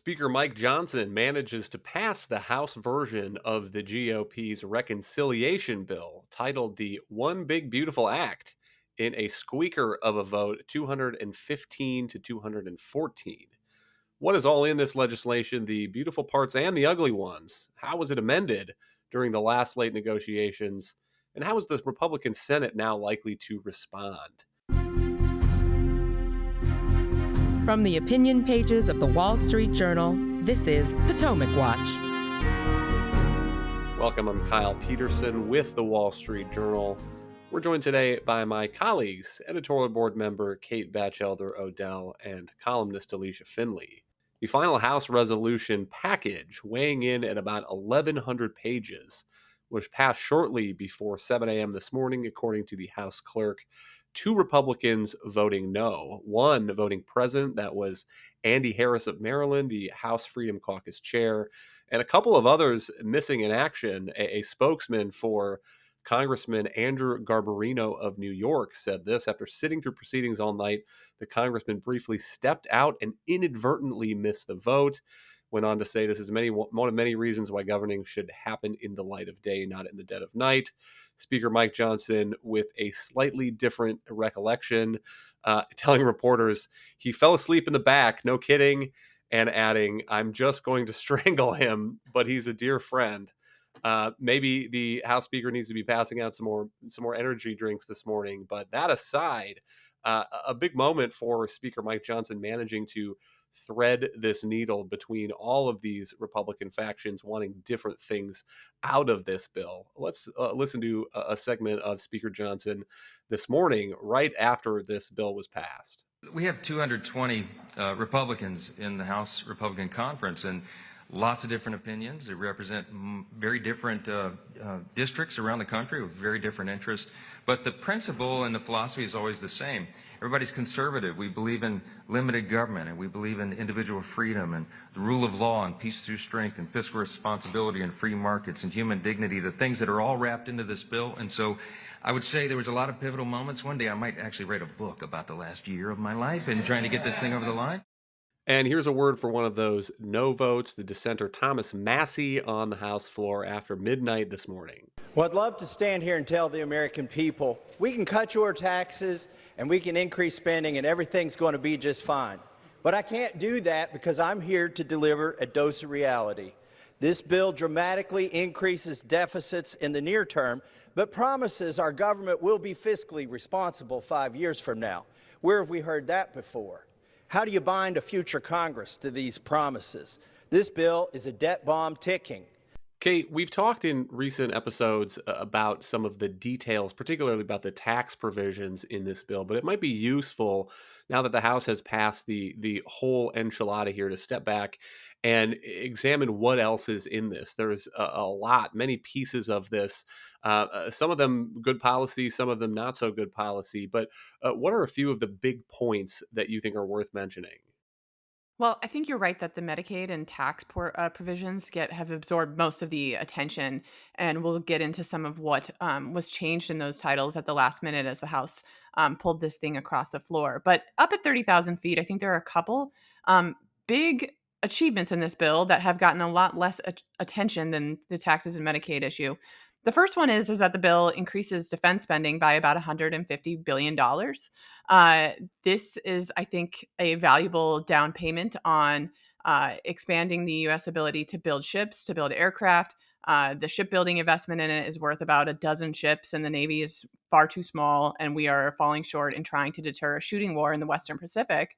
Speaker Mike Johnson manages to pass the House version of the GOP's reconciliation bill, titled the One Big Beautiful Act, in a squeaker of a vote, 215 to 214. What is all in this legislation, the beautiful parts and the ugly ones? How was it amended during the last late negotiations? And how is the Republican Senate now likely to respond? From the opinion pages of the Wall Street Journal, this is Potomac Watch. Welcome, I'm Kyle Peterson with the Wall Street Journal. We're joined today by my colleagues, editorial board member Kate Batchelder Odell and columnist Alicia Finley. The final House resolution package, weighing in at about 1,100 pages, was passed shortly before 7 a.m. this morning, according to the House clerk. 2 Republicans voting no, 1 voting present, that was Andy Harris of Maryland, the House Freedom Caucus chair, and a couple of others missing in action. A spokesman for Congressman Andrew Garbarino of New York said this: after sitting through proceedings all night, the congressman briefly stepped out and inadvertently missed the vote. Went on to say this is one of many reasons why governing should happen in the light of day, not in the dead of night. Speaker Mike Johnson, with a slightly different recollection, telling reporters he fell asleep in the back, no kidding, and adding, "I'm just going to strangle him, but he's a dear friend." Maybe the House Speaker needs to be passing out some more energy drinks this morning. But that aside, a big moment for Speaker Mike Johnson managing to thread this needle between all of these Republican factions wanting different things out of this bill. Let's listen to a segment of Speaker Johnson this morning, right after this bill was passed. We have 220 Republicans in the House Republican Conference, and lots of different opinions. They represent very different districts around the country with very different interests. But the principle and the philosophy is always the same. Everybody's conservative. We believe in limited government, and we believe in individual freedom and the rule of law and peace through strength and fiscal responsibility and free markets and human dignity, the things that are all wrapped into this bill. And so I would say there was a lot of pivotal moments. One day I might actually write a book about the last year of my life and trying to get this thing over the line. And here's a word for one of those no votes, the dissenter Thomas Massie on the House floor after midnight this morning. Well, I'd love to stand here and tell the American people, we can cut your taxes and we can increase spending and everything's going to be just fine. But I can't do that because I'm here to deliver a dose of reality. This bill dramatically increases deficits in the near term, but promises our government will be fiscally responsible 5 years from now. Where have we heard that before? How do you bind a future Congress to these promises? This bill is a debt bomb ticking. Kate, we've talked in recent episodes about some of the details, particularly about the tax provisions in this bill, but it might be useful now that the House has passed the whole enchilada here to step back and examine what else is in this. There's a lot, many pieces of this, some of them good policy, some of them not so good policy, but what are a few of the big points that you think are worth mentioning? Well, I think you're right that the Medicaid and tax provisions have absorbed most of the attention, and we'll get into some of what was changed in those titles at the last minute as the House pulled this thing across the floor. But up at 30,000 feet, I think there are a couple big achievements in this bill that have gotten a lot less attention than the taxes and Medicaid issue. The first one is that the bill increases defense spending by about $150 billion. This is, I think, a valuable down payment on expanding the U.S. ability to build ships, to build aircraft. The shipbuilding investment in it is worth about a dozen ships, and the Navy is far too small, and we are falling short in trying to deter a shooting war in the Western Pacific.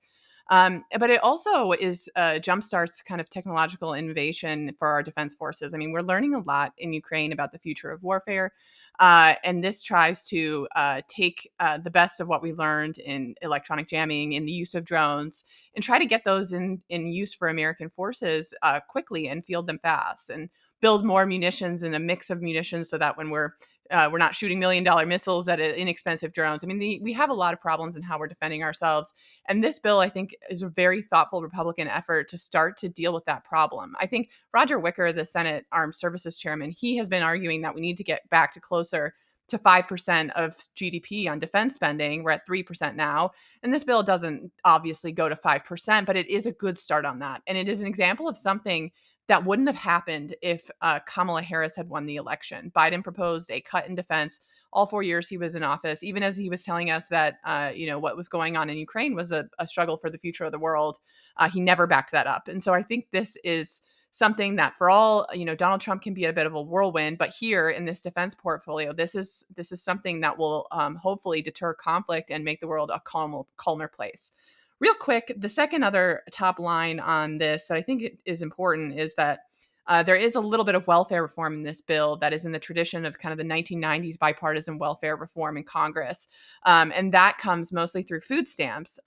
But it also is jumpstarts kind of technological innovation for our defense forces. I mean, we're learning a lot in Ukraine about the future of warfare. And this tries to take the best of what we learned in electronic jamming, in the use of drones, and try to get those in use for American forces quickly and field them fast and build more munitions and a mix of munitions so that when we're not shooting $1 million missiles at inexpensive drones. I mean, we have a lot of problems in how we're defending ourselves. And this bill, I think, is a very thoughtful Republican effort to start to deal with that problem. I think Roger Wicker, the Senate Armed Services Chairman, he has been arguing that we need to get back to closer to 5% of GDP on defense spending. We're at 3% now. And this bill doesn't obviously go to 5%, but it is a good start on that. And it is an example of something that wouldn't have happened if Kamala Harris had won the election. Biden proposed a cut in defense all 4 years he was in office, even as he was telling us that, what was going on in Ukraine was a struggle for the future of the world. He never backed that up. And so I think this is something that for all, Donald Trump can be a bit of a whirlwind, but here in this defense portfolio, this is something that will hopefully deter conflict and make the world a calmer place. Real quick, the second other top line on this that I think is important is that there is a little bit of welfare reform in this bill that is in the tradition of kind of the 1990s bipartisan welfare reform in Congress. And that comes mostly through food stamps.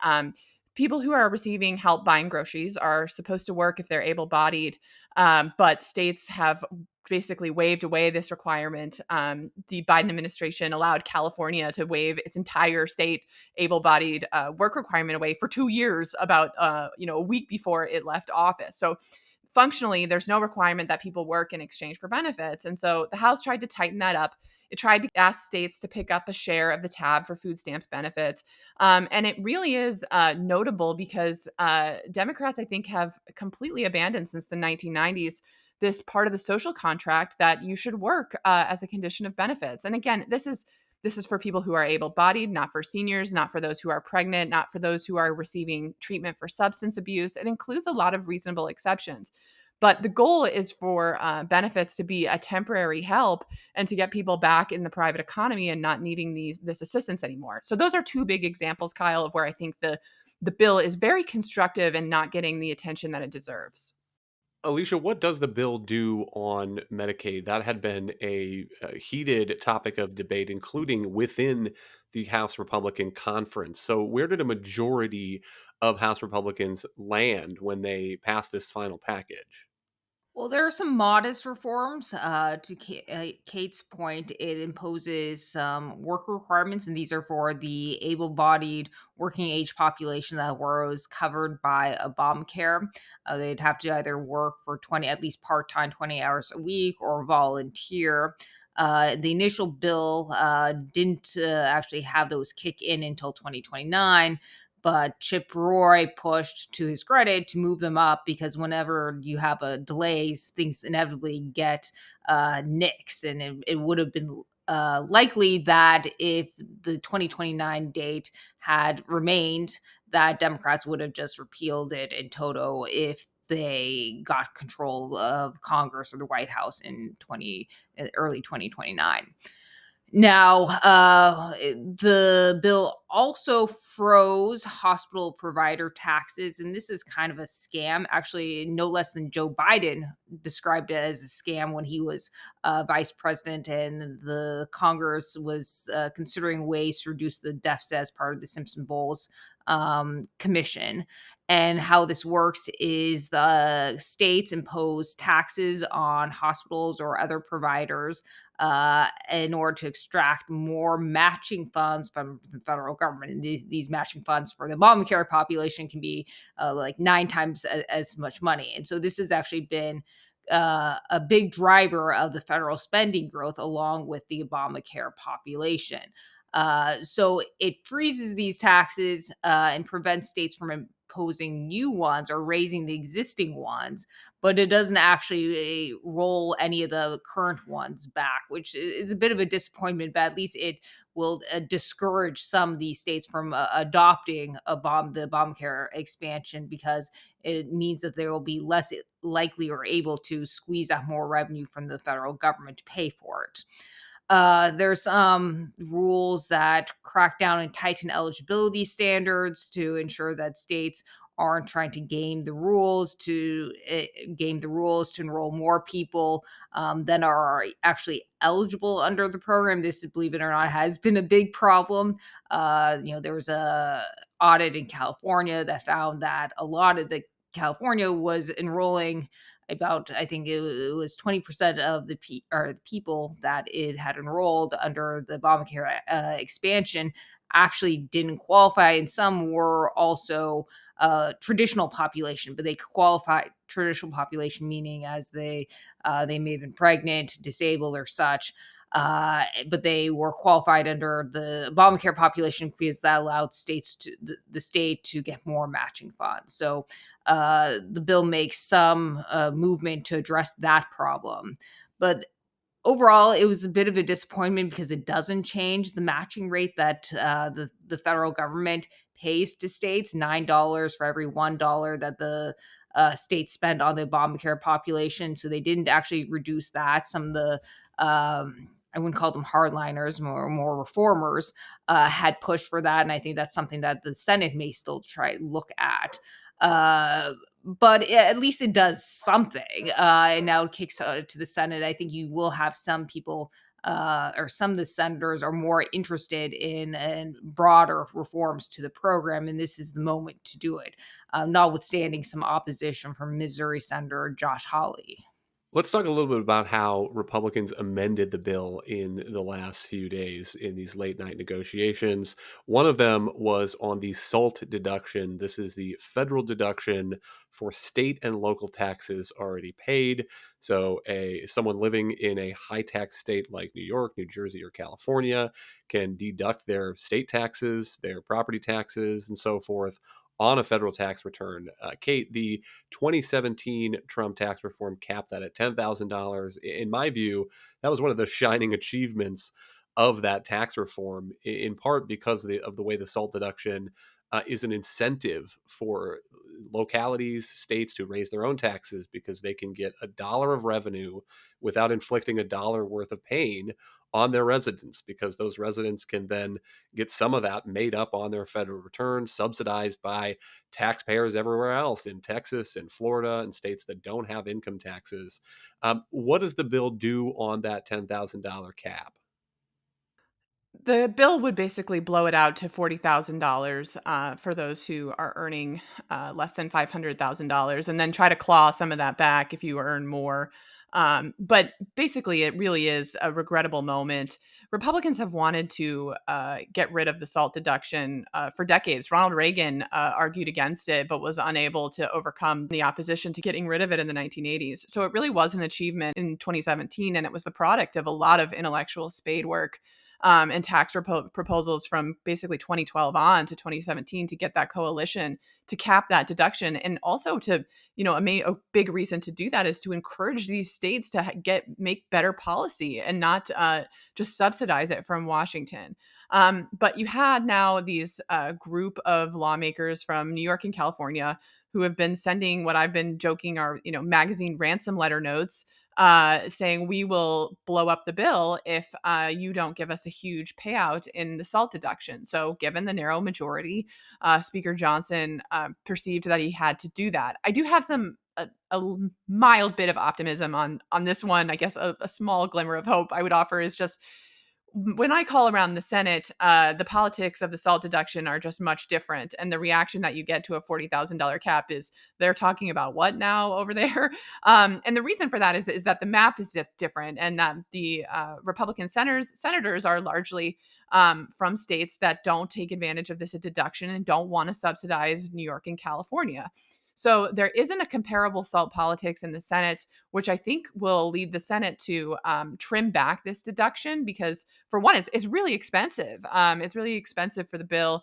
People who are receiving help buying groceries are supposed to work if they're able bodied, but states have basically waved away this requirement. The Biden administration allowed California to waive its entire state able-bodied work requirement away for 2 years, about a week before it left office. So functionally, there's no requirement that people work in exchange for benefits. And so the House tried to tighten that up. It tried to ask states to pick up a share of the tab for food stamps benefits. And it really is notable because Democrats, I think, have completely abandoned since the 1990s this part of the social contract that you should work as a condition of benefits. And again, this is for people who are able-bodied, not for seniors, not for those who are pregnant, not for those who are receiving treatment for substance abuse. It includes a lot of reasonable exceptions. But the goal is for benefits to be a temporary help and to get people back in the private economy and not needing this assistance anymore. So those are two big examples, Kyle, of where I think the bill is very constructive and not getting the attention that it deserves. Alicia, what does the bill do on Medicaid? That had been a heated topic of debate, including within the House Republican conference. So, where did a majority of House Republicans land when they passed this final package? Well, there are some modest reforms. Kate's point, it imposes some work requirements, and these are for the able bodied working age population that was covered by Obamacare. They'd have to either work for 20, at least part time, 20 hours a week, or volunteer. The initial bill didn't actually have those kick in until 2029, but Chip Roy pushed, to his credit, to move them up because whenever you have a delays, things inevitably get nixed, and it would have been likely that if the 2029 date had remained, that Democrats would have just repealed it in toto if they got control of Congress or the White House in early 2029. Now, the bill also froze hospital provider taxes, and this is kind of a scam. Actually, no less than Joe Biden described it as a scam when he was vice president, and the Congress was considering ways to reduce the deficit as part of the Simpson Bowles commission. And how this works is the states impose taxes on hospitals or other providers in order to extract more matching funds from the federal government. And these matching funds for the Obamacare population can be like 9 times as much money. And so this has actually been a big driver of the federal spending growth along with the Obamacare population. So it freezes these taxes and prevents states from imposing new ones or raising the existing ones, but it doesn't actually roll any of the current ones back, which is a bit of a disappointment, but at least it will discourage some of these states from adopting the Obamacare expansion, because it means that they will be less likely or able to squeeze out more revenue from the federal government to pay for it. There's rules that crack down and tighten eligibility standards to ensure that states aren't trying to game the rules to enroll more people than are actually eligible under the program. This, believe it or not, has been a big problem. There was a audit in California that found that a lot of the California was enrolling about, I think it was 20% of the people that it had enrolled under the Obamacare expansion actually didn't qualify, and some were also traditional population, but they qualify traditional population meaning as they may have been pregnant, disabled, or such. but they were qualified under the Obamacare population because that allowed the state to get more matching funds. So the bill makes some movement to address that problem. But overall, it was a bit of a disappointment because it doesn't change the matching rate that the federal government pays to states, $9 for every $1 that the states spend on the Obamacare population. So they didn't actually reduce that. Some of the I wouldn't call them hardliners, more reformers, had pushed for that, and I think that's something that the Senate may still try to look at. But at least it does something, and now it kicks to the Senate. I think you will have some people, or some of the senators are more interested in broader reforms to the program, and this is the moment to do it, notwithstanding some opposition from Missouri Senator Josh Hawley. Let's talk a little bit about how Republicans amended the bill in the last few days in these late night negotiations. One of them was on the SALT deduction. This is the federal deduction for state and local taxes already paid. So, someone living in a high tax state like New York, New Jersey, or California can deduct their state taxes, their property taxes, and so forth on a federal tax return. Kate, the 2017 Trump tax reform capped that at $10,000. In my view, that was one of the shining achievements of that tax reform, in part because of the way the SALT deduction is an incentive for localities, states to raise their own taxes because they can get a dollar of revenue without inflicting a dollar worth of pain on their residents, because those residents can then get some of that made up on their federal return, subsidized by taxpayers everywhere else in Texas and Florida and states that don't have income taxes. What does the bill do on that $10,000 cap? The bill would basically blow it out to $40,000 for those who are earning less than $500,000, and then try to claw some of that back if you earn more. But basically, it really is a regrettable moment. Republicans have wanted to get rid of the SALT deduction for decades. Ronald Reagan argued against it, but was unable to overcome the opposition to getting rid of it in the 1980s. So it really was an achievement in 2017, and it was the product of a lot of intellectual spade work and tax proposals from basically 2012 on to 2017 to get that coalition to cap that deduction. And also to, a big reason to do that is to encourage these states to make better policy and not just subsidize it from Washington. But you had now these group of lawmakers from New York and California who have been sending what I've been joking are, magazine ransom letter notes, saying we will blow up the bill if you don't give us a huge payout in the SALT deduction. So, given the narrow majority, Speaker Johnson perceived that he had to do that. I do have a mild bit of optimism on this one. I guess a small glimmer of hope I would offer is just when I call around the Senate, the politics of the SALT deduction are just much different. And the reaction that you get to a $40,000 cap is they're talking about what now over there? And the reason for that is that the map is just different, and that the Republican senators are largely from states that don't take advantage of this deduction and don't want to subsidize New York and California. So there isn't a comparable SALT politics in the Senate, which I think will lead the Senate to trim back this deduction because, for one, it's really expensive. It's really expensive for the bill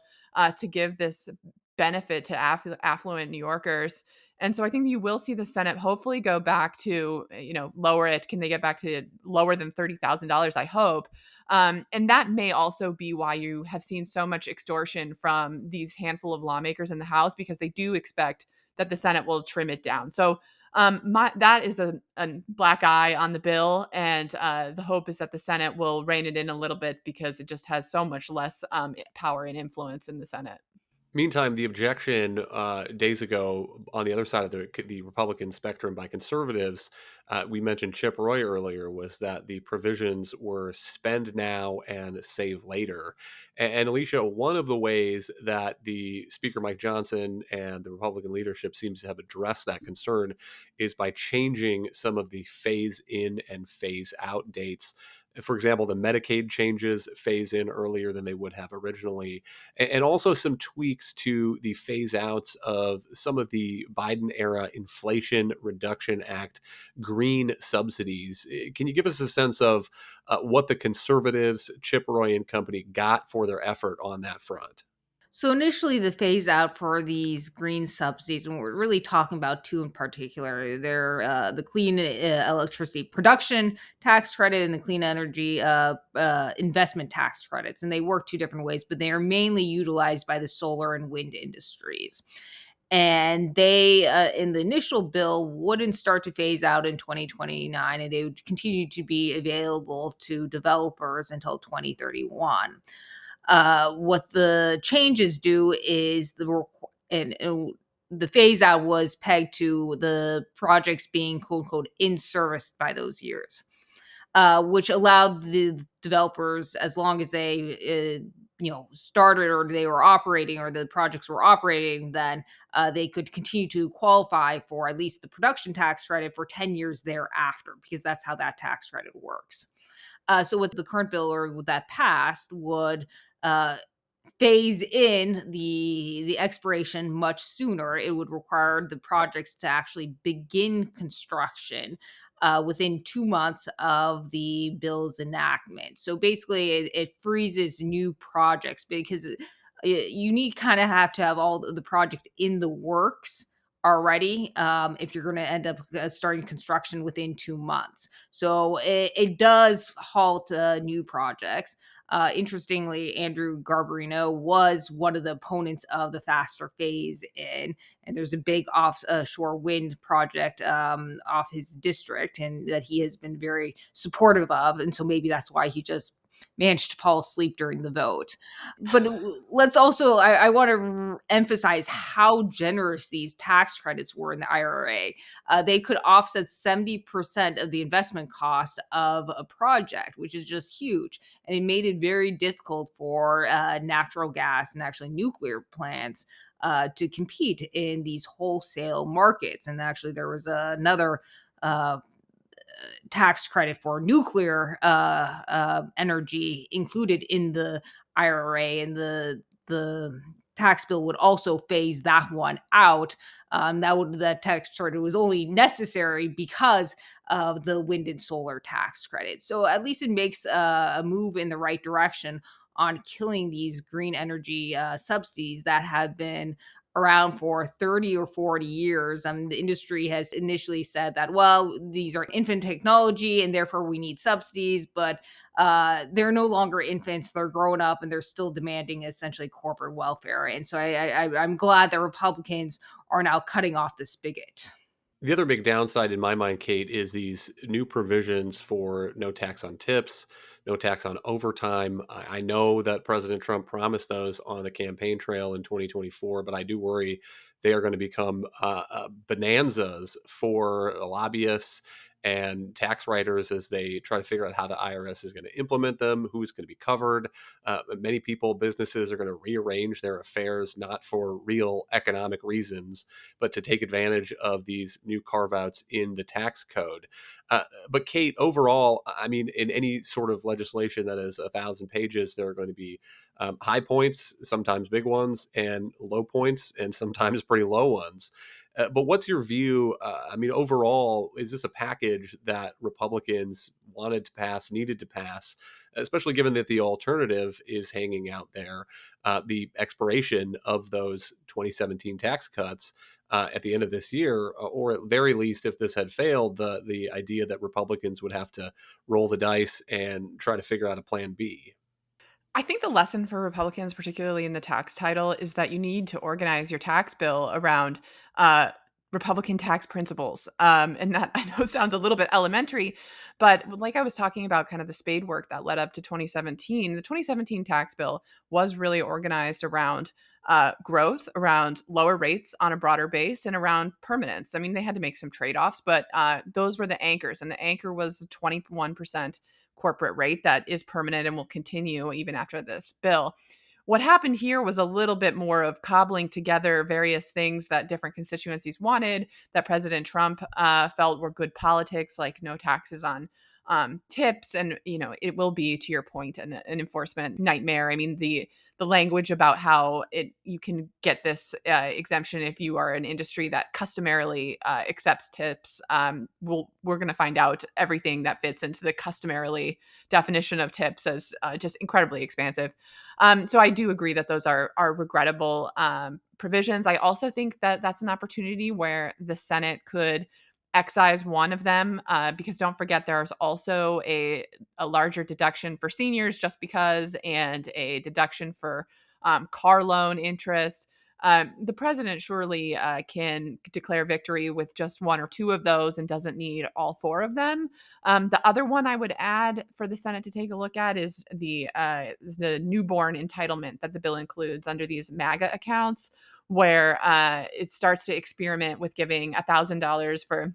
to give this benefit to affluent New Yorkers. And so I think you will see the Senate hopefully go back to, lower it. Can they get back to lower than $30,000? I hope. And that may also be why you have seen so much extortion from these handful of lawmakers in the House, because they do expect that the Senate will trim it down. So that is a black eye on the bill, and the hope is that the Senate will rein it in a little bit because it just has so much less power and influence in the Senate. Meantime, the objection days ago on the other side of the Republican spectrum by conservatives, we mentioned Chip Roy earlier, was that the provisions were spend now and save later. And Alicia, one of the ways that the Speaker Mike Johnson and the Republican leadership seems to have addressed that concern is by changing some of the phase in and phase out dates For example, the Medicaid changes phase in earlier than they would have originally, and also some tweaks to the phase outs of some of the Biden era Inflation Reduction Act green subsidies. Can you give us a sense of what the conservatives, Chip Roy and company, got for their effort on that front? So initially, the phase out for these green subsidies, and we're really talking about two in particular. They're the clean electricity production tax credit and the clean energy investment tax credits, and they work two different ways, but they are mainly utilized by the solar and wind industries. And they, in the initial bill, wouldn't start to phase out in 2029, and they would continue to be available to developers until 2031. What the changes do is and the phase out was pegged to the projects being quote unquote in service by those years, which allowed the developers, as long as they started or they were operating or the projects were operating, then they could continue to qualify for at least the production tax credit for 10 years thereafter, because that's how that tax credit works. So with the current bill, or with that passed, would uh, phase in the expiration much sooner. It would require the projects to actually begin construction within 2 months of the bill's enactment. So basically, it freezes new projects, because you need kind of have to have all the project in the works already, if you're going to end up starting construction within 2 months. So it does halt new projects. Interestingly, Andrew Garbarino was one of the opponents of the faster phase in, and there's a big offshore wind project off his district, and that he has been very supportive of, and so maybe that's why he just managed to fall asleep during the vote. But let's also, I want to emphasize how generous these tax credits were in the IRA. They could offset 70% of the investment cost of a project, which is just huge. And it made it very difficult for natural gas and actually nuclear plants to compete in these wholesale markets. And actually, there was another tax credit for nuclear energy included in the IRA, and the tax bill would also phase that one out. That tax credit was only necessary because of the wind and solar tax credit. So at least it makes a move in the right direction on killing these green energy subsidies that have been around for 30 or 40 years. The industry has initially said that, well, these are infant technology and therefore we need subsidies, but they're no longer infants. They're grown up and they're still demanding essentially corporate welfare. And so I'm glad that Republicans are now cutting off the spigot. The other big downside in my mind, Kate, is these new provisions for no tax on tips, no tax on overtime. I know that President Trump promised those on the campaign trail in 2024, but I do worry they are going to become bonanzas for lobbyists and tax writers as they try to figure out how the IRS is going to implement them, who's going to be covered. Many people, businesses are going to rearrange their affairs, not for real economic reasons, but to take advantage of these new carve outs in the tax code. But Kate, overall, I mean, in any sort of legislation that is 1,000 pages, there are going to be high points, sometimes big ones, and low points, and sometimes pretty low ones. But what's your view? I mean, overall, is this a package that Republicans wanted to pass, needed to pass, especially given that the alternative is hanging out there, the expiration of those 2017 tax cuts at the end of this year, or at very least, if this had failed, the idea that Republicans would have to roll the dice and try to figure out a plan B? I think the lesson for Republicans, particularly in the tax title, is that you need to organize your tax bill around uh, Republican tax principles. And that I know sounds a little bit elementary, but like I was talking about, kind of the spade work that led up to 2017, the 2017 tax bill was really organized around growth, around lower rates on a broader base, and around permanence. I mean, they had to make some trade offs, but those were the anchors. And the anchor was 21% corporate rate that is permanent and will continue even after this bill. What happened here was a little bit more of cobbling together various things that different constituencies wanted, that President Trump felt were good politics, like no taxes on tips, and it will be, to your point, an enforcement nightmare. I mean, the language about how you can get this exemption if you are an industry that customarily accepts tips. We're going to find out everything that fits into the customarily definition of tips as just incredibly expansive. So I do agree that those are regrettable provisions. I also think that that's an opportunity where the Senate could excise one of them, because don't forget there's also a larger deduction for seniors just because, and a deduction for car loan interest. The president surely can declare victory with just one or two of those and doesn't need all four of them. The other one I would add for the Senate to take a look at is the newborn entitlement that the bill includes under these MAGA accounts, where it starts to experiment with giving $1,000 for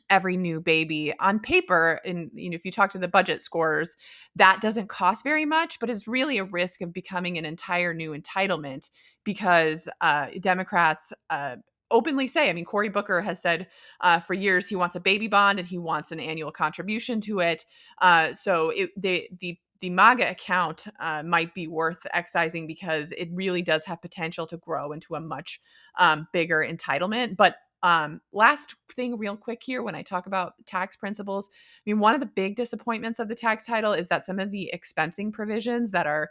every new baby. On paper, and if you talk to the budget scorers, that doesn't cost very much, but is really a risk of becoming an entire new entitlement, because Democrats openly say, I mean, Cory Booker has said for years he wants a baby bond and he wants an annual contribution to it. The MAGA account might be worth excising, because it really does have potential to grow into a much bigger entitlement. But last thing real quick here, when I talk about tax principles, I mean, one of the big disappointments of the tax title is that some of the expensing provisions that are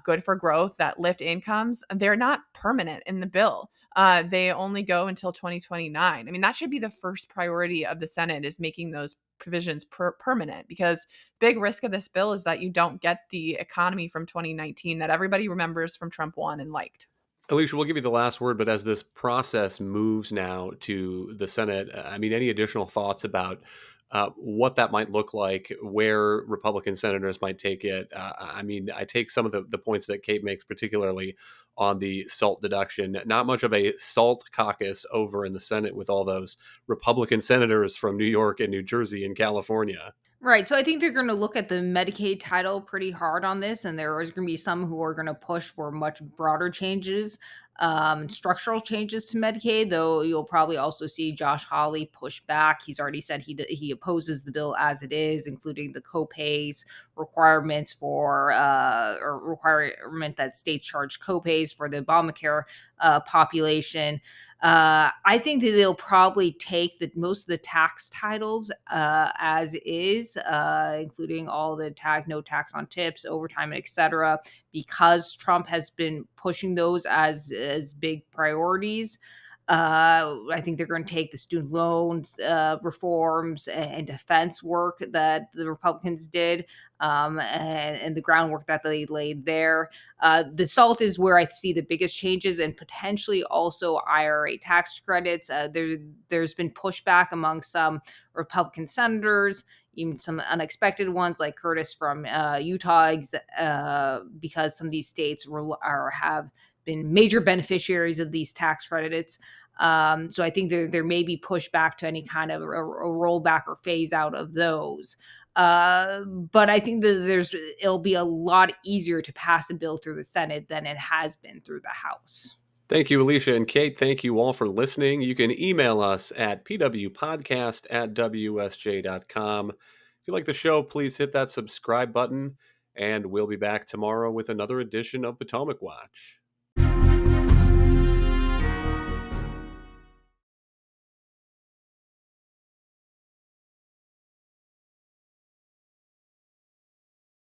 good for growth, that lift incomes, they're not permanent in the bill. They only go until 2029. I mean, that should be the first priority of the Senate, is making those provisions permanent, because big risk of this bill is that you don't get the economy from 2019 that everybody remembers from Trump 1 and liked. Alicia, we'll give you the last word, but as this process moves now to the Senate, I mean, any additional thoughts about what that might look like, where Republican senators might take it? I mean, I take some of the points that Kate makes, particularly on the SALT deduction. Not much of a SALT caucus over in the Senate with all those Republican senators from New York and New Jersey and California. Right. So I think they're going to look at the Medicaid title pretty hard on this, and there is going to be some who are going to push for much broader changes, structural changes to Medicaid. Though you'll probably also see Josh Hawley push back. He's already said he opposes the bill as it is, including the copays requirements for or requirement that states charge copays for the Obamacare population. I think that they'll probably take most of the tax titles as is, including all the no tax on tips, overtime, etc., because Trump has been pushing those as big priorities. I think they're going to take the student loans reforms and defense work that the Republicans did, and the groundwork that they laid there. The SALT is where I see the biggest changes, and potentially also IRA tax credits. There's been pushback among some Republican senators, even some unexpected ones like Curtis from Utah, because some of these states have been major beneficiaries of these tax credits. So I think there may be pushback to any kind of a rollback or phase out of those. But I think that it'll be a lot easier to pass a bill through the Senate than it has been through the House. Thank you, Alicia and Kate. Thank you all for listening. You can email us at pwpodcast@wsj.com. If you like the show, please hit that subscribe button, and we'll be back tomorrow with another edition of Potomac Watch.